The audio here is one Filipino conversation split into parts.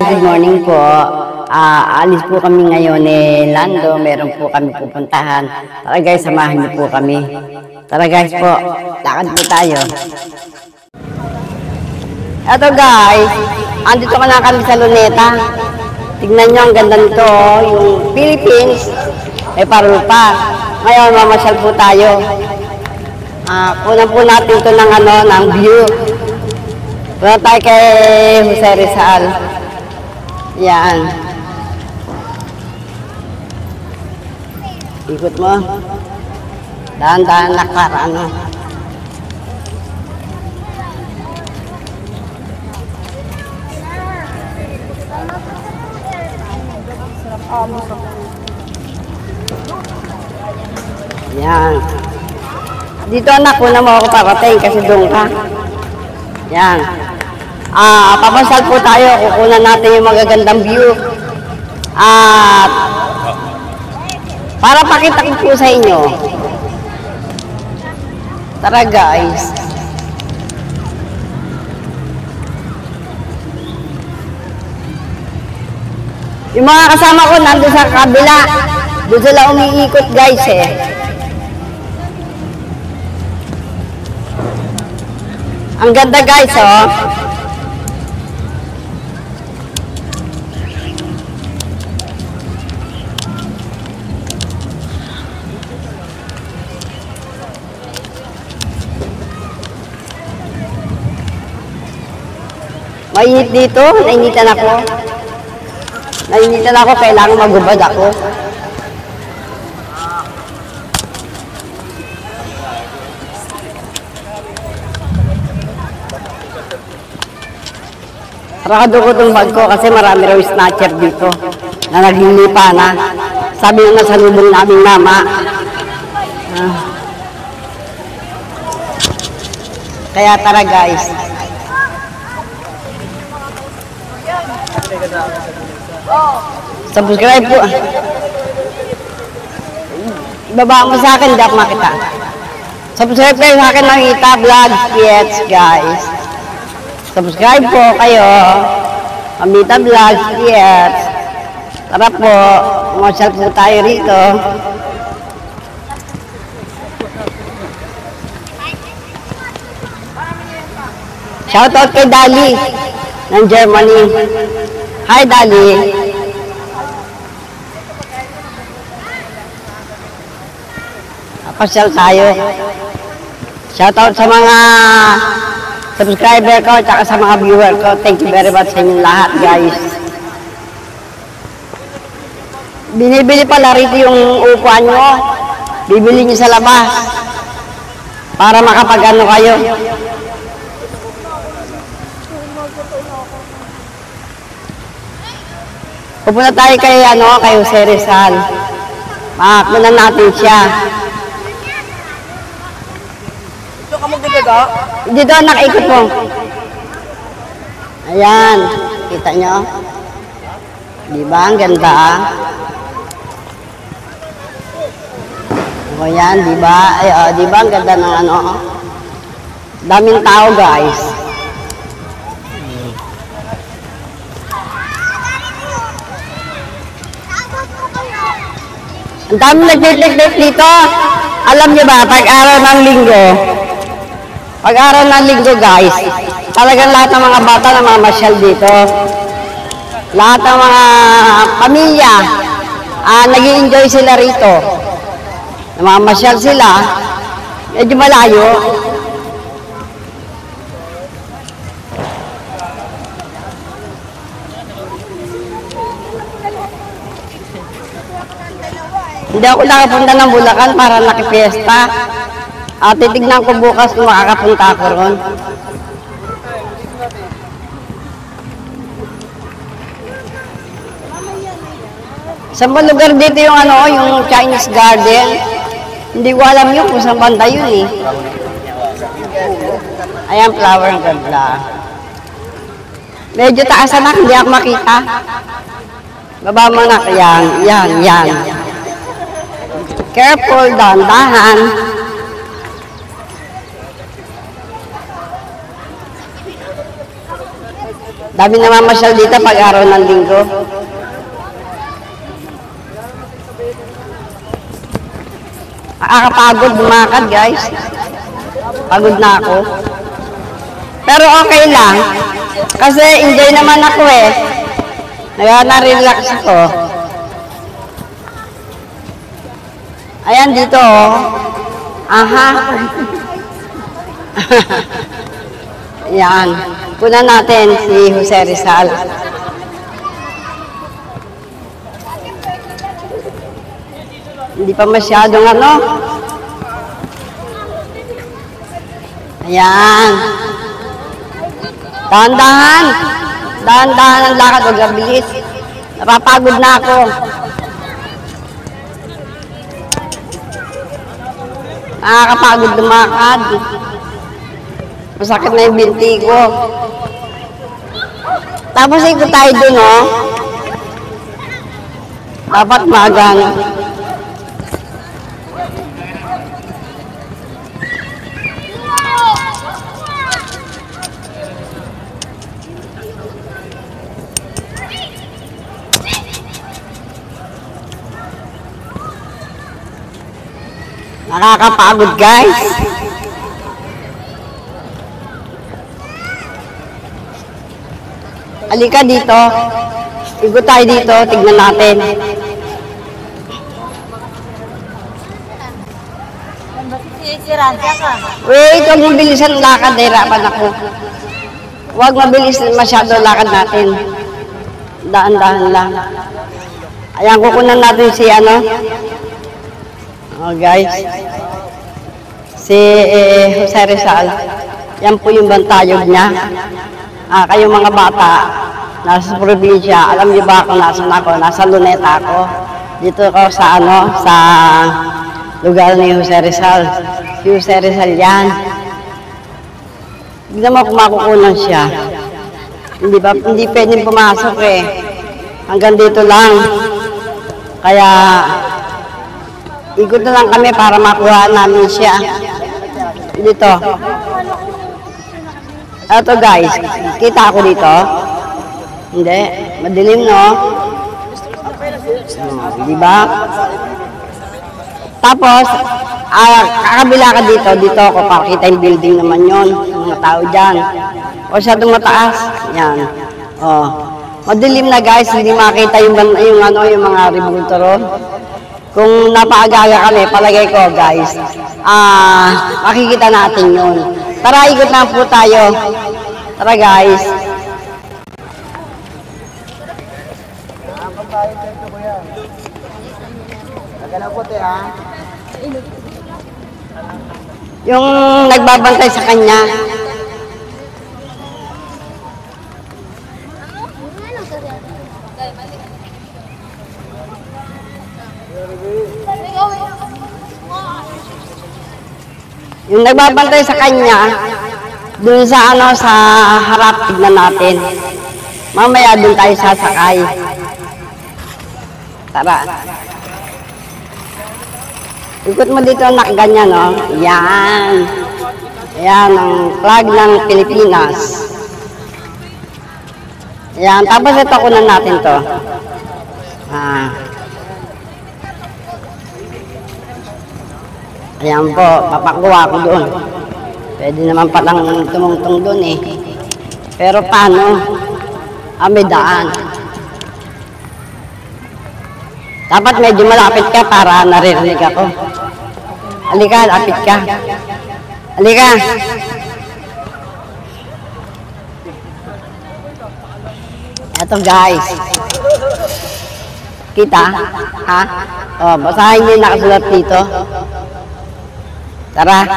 good morning po. Alis po kami ngayon Lando. Meron po kami pupuntahan. Tara guys, samahan niyo po kami. Tara guys po, lakad po tayo. Eto guys, andito ka na kami sa Luneta. Tignan nyo, ang ganda nito, yung Philippines, may parol pa. Ngayon, mamasyal po tayo. Kunan po natin ito ng view. Punta tayo kay Jose Rizal. Yan. Ikot mo. Dahan-dahan na para Yan. Dito anak, una mo ako parating kasi doon ka. Yan. Papasal po tayo, kukunan natin yung magagandang view. At para pakita ko po sa inyo. Tara guys. Yung mga kasama ko nandun sa kabila. Doon sila umiikot guys Ang ganda guys Mainit dito, nainitan ako, kailangan magubad ako. Rakado ko itong bag ko kasi marami raw snatcher dito na naglilipa na. Sabi nga sa lubong naming mama. Kaya tara guys. Subscribe po. Ibaba mo sa akin, hindi ako makita. Subscribe kayo sa akin ng Ita Vlog Kids guys. Subscribe po kayo. Amita Vlog Kids. Tara po, masyal po tayo rito. Shoutout kay Dali ng Germany. Hi Dali. Pasyal tayo. Shoutout sa mga subscriber ko at sa mga viewer ko. Thank you very much sa inyong lahat guys. Binibili pala rito yung upuan nyo. Bibili nyo sa labas. Para makapag-ano kayo. Pupunta tayo kay Jose Rizal. Makakunan natin siya. Ito ka magdadaga? Dito nakikot mo. Ayan. Kita nyo? Diba? Ang ganda O yan, diba? Diba? Ang ganda ng daming tao guys. Ang dami nag-date dito. Alam niyo ba, pag-araw ng linggo guys, talagang lahat ng mga bata na mamasyal dito. Lahat ng mga pamilya, nag-i-enjoy sila rito. Namamasyal sila, medyo malayo. Hindi ako nakapunta ng Bulacan para nakipiesta. Titignan ko bukas kung makakapunta ako ron. Sa lugar dito yung yung Chinese Garden. Hindi ko alam yun kung saan banda yun Ayan, flower ang ganda. Medyo taas anak, hindi ako makita. Baba mo na, yan. Careful, dahan-dahan. Dami namamasyal dito pag araw ng linggo. Nakakapagod lumakad, guys. Pagod na ako. Pero okay lang. Kasi enjoy naman ako eh. Na-relax ako. Ayan dito oh. Aha. Ayan. Puna natin si Jose Rizal. Hindi pa masyadong ano. Ayan. Dahan-dahan. Dahan-dahan ang lakad, huwag mabilis. Napapagod na ako. Nakakapagod lumakad. Masakit na yung binti ko. Tapos ikot tayo dun, oh. Dapat magang. Nakakapagod, guys. Halika dito. Ikot tayo dito. Tignan natin. Wait, huwag mabilisan lakad. Hirapan ako. Huwag mabilis masyado lakad natin. Daan-daan lang. Ayan, kukunan natin si ano. Oh, guys. Si Jose Rizal. Yan po yung bantayog niya. Kayong mga bata, nasa probinsya, alam niyo ba kung nasan ako? Nasa Luneta ako. Dito ako sa ano, sa lugar ni Jose Rizal. Si Jose Rizal yan. Hindi naman kung makukunan siya. Hindi pwedeng pumasok eh. Hanggang dito lang. Kaya, ikot na lang kami para makuha namin siya. Dito. Ito guys, kita ako dito. Hindi, madilim no? Diba? Tapos, kakabila ka dito, dito ako pakita yung building naman yon, mga tao dyan. O siya itong mataas, yan. O, madilim na guys, hindi makita yung mga rebultoro. Kung napaaga kami, palagay ko guys, makikita natin yun. Tara, ikot na po tayo. Tara guys. Yung nagbabantay sa kanya. Yung nagbabantay sa kanya, dun sa ano, sa harap, tignan natin. Mamaya dun tayo sasakay. Tara. Ikot mo dito na ganyan, no? Yan. Yan, ang flag ng Pilipinas. Yan, tapos ito kunan natin to. Ayan po, papakuha ko doon. Pwede naman palang tumungtong doon eh. Pero paano? May daan. Dapat medyo malapit ka para naririnig ako. Halika, lapit ka. Halika. Eto guys. Kita? Ha? O, basahin niyo yung nakasulat dito. Tara.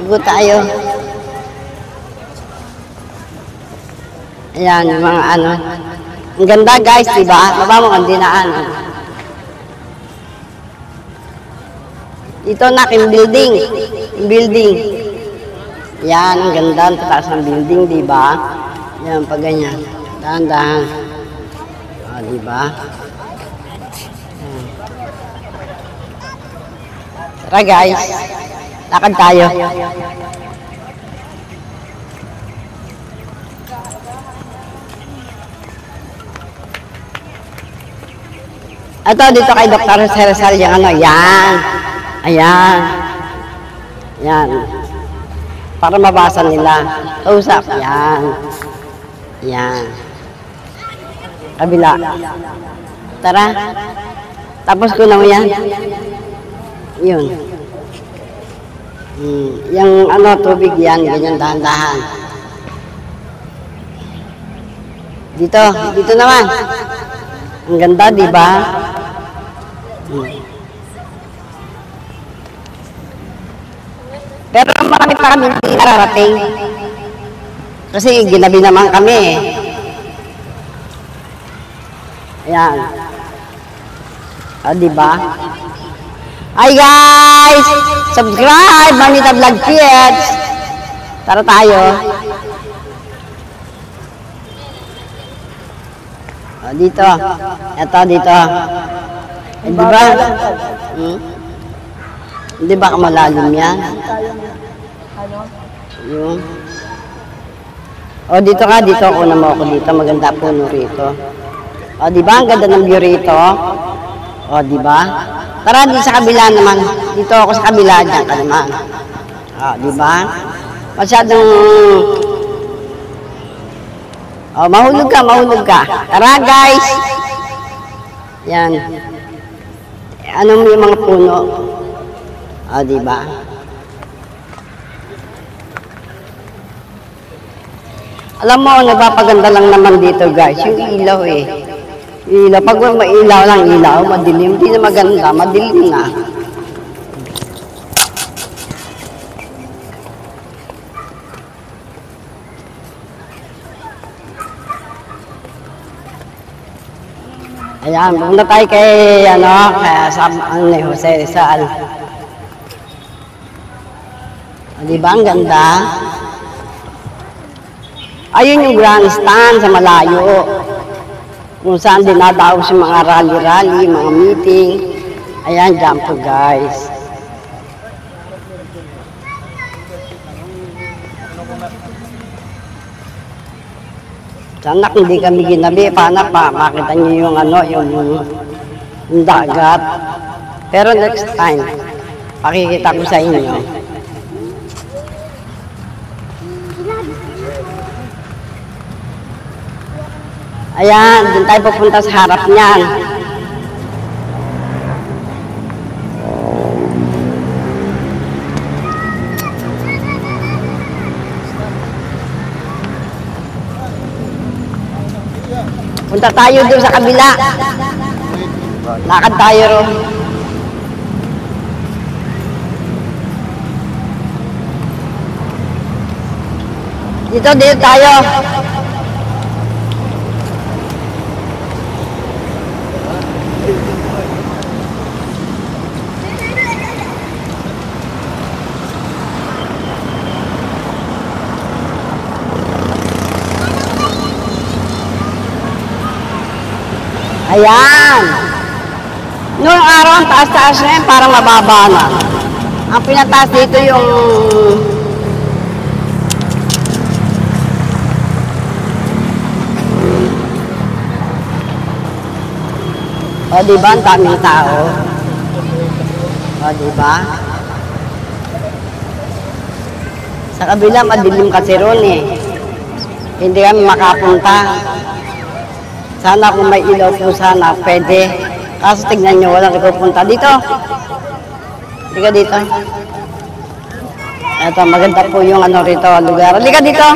Ikot tayo. Ayan, yung mga ano. Ang ganda guys, diba? Baba mo ang dinaan. Ito na, yung building. Yung building. Yan, ang ganda. Ang taas ng building, diba? Yan, pag ganyan. Dahan-dahan. Diba? Tara guys. Lakad tayo. Ito, dito kay Dr. Rizal yung ano, yan. Ayan. Yan. Para mabasa nila. Usap, yan. Yan. Kabila. Tara. Tapos ko na mo yan. Yun. Yung ano, tubig yan, ganyan dahan-dahan. Dito, dito naman. Ang ganda, di ba? Pero marami pa kami hindi nararating. Kasi ginabi naman kami eh. Ayan. Di ba? Hi guys! Subscribe! Manita Vlog Kids! Tara tayo. Dito. Ito, dito. Di ba? Di ba malalim yan? Yung. Dito ka. Dito. Una mo ako dito. Maganda puno rito. Di ba? Ang ganda ng view rito. Di ba? Tara, dito sa kabila naman. Dito ako sa kabila. Diyan ka naman. Di ba? Masyadong... mahulog ka, mahulog ka. Tara, guys. Yan. Anong yung mga puno? Di ba? Alam mo, nagpapaganda lang naman dito, guys. Yung ilaw eh. Ilaw. Pag mailaw lang ilaw, madilim. Hindi na maganda, madilim na. Ayan, pumunta tayo kay, kay Jose Rizal. Di ba, ang ganda? Ayun yung grandstand sa malayo. Kung saan dinadaos yung mga rally-rally, mga meeting. Ayan, dyan po guys. Sana hindi kami ginabi, paano pa, makita niyo yung ano, yung dagat. Pero next time, pakikita ko sa inyo. Ayan, dun tayo pupunta sa harap niyan. Punta tayo doon sa kabila. Lakad tayo ron. Dito tayo. Ayan. Noong araw, ang taas-taas na yan, parang mababa na. Ang pinataas dito yung... diba? Ang daming tao. Diba? Sa kabila, madilim kasi ron eh. Hindi kami makapunta. Sana kung may ilaw po sana, pwede. Kaso tignan nyo, walang ipupunta dito. Halika dito. Ito, maganda po yung ano rito, lugar. Halika dito.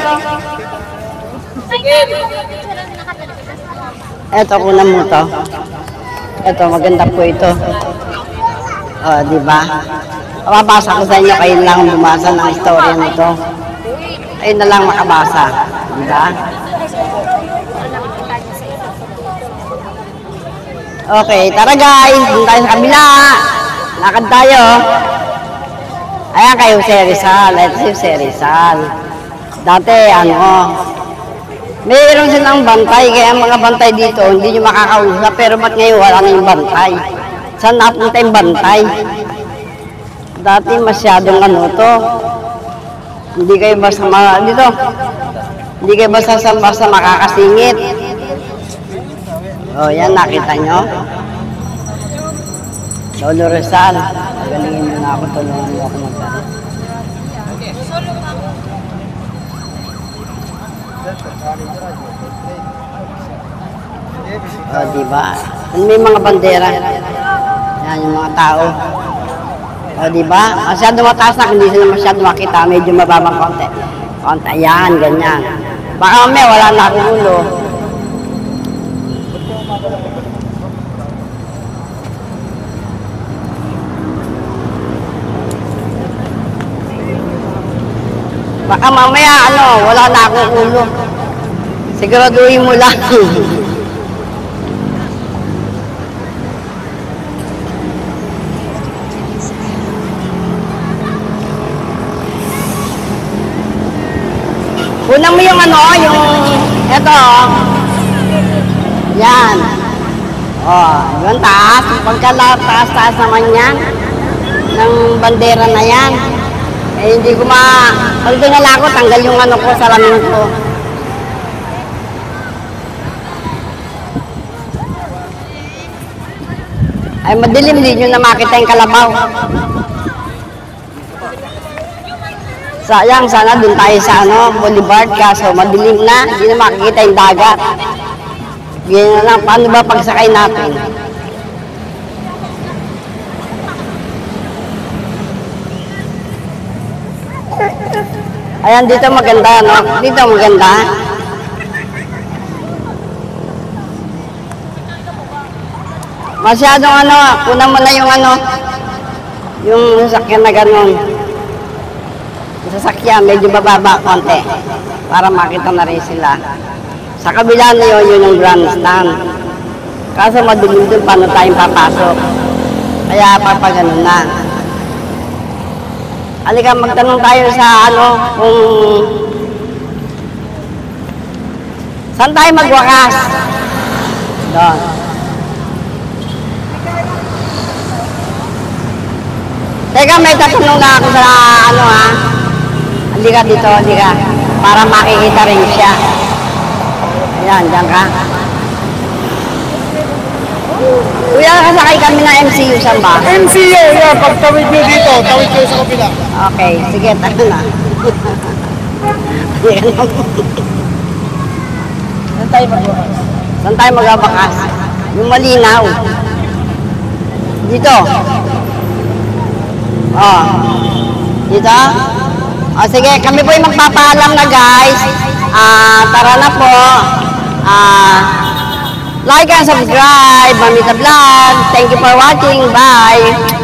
Ito, kunan mo to. Ito, maganda po ito. Di ba? Mababasa ko sa inyo, kayo lang bumasa ng istorya nito. Ayun na lang makabasa. Di ba? Okay, tara guys, dun tayo sa kabila. Lakad tayo. Ayan kayo Jose Rizal. Ito si Jose Rizal. Dati, mayroon silang bantay. Kaya ang mga bantay dito, hindi nyo makakausap. Pero ba't ngayon wala na yung bantay? Saan napunta yung bantay? Dati masyadong ano to. Hindi kayo basta dito. Hindi kayo basta makakasingit. Oh, yan nakita nyo. Lolo Rizal. Gagalingin nyo na ako, tulungan nyo ako magkano. Oh, diba? May mga bandera. Yan yung mga tao. O, diba? Masyado mataas na, hindi sila masyado makita. Medyo mababang konti. Konti, yan, ganyan. Baka mamaya, wala na akong ulo. Baka mamaya, wala na akong ulo. Siguraduhin mo lang. Una mo yung eto, yan. Yung taas, pagka-taas naman yan, ng bandera na yan. Eh, hindi ko pag tingala ko, tanggal yung ko, salamin ko. Ay, madilim, hindi nyo na makita yung kalabaw. Sayang, sana dun tayo sa Boulevard, kaso madilim na, hindi na makikita yung dagat. Ganyan na lang, paano ba pagsakay natin? Ayan, dito maganda, Dito maganda. Masyadong kunan mo na yung yung sasakyan na gano'n. Sasakyan, medyo bababa konti para makita na rin sila. Sa kabila na yun yung grandstand. Kaso madilim dun paano tayong papasok. Kaya papaganon na. Halika, magtanong tayo sa kung saan tayo magwakas. Doon. Teka, may tatanong na ako sa halika dito, halika. Para makikita rin siya. Ayan, dyan ka. Kuya, kasakay kami ng MCU, saan ba? MCU, yeah, pagtawid nyo dito, tawid kayo sa kabila. Okay, sige, tayo na. Saan tayo magbabakas? Yung malinaw. Dito. Dito? Sige, kami po yung magpapaalam na guys. Tara na po. Like and subscribe, Mamita Vlog. Thank you for watching. Bye.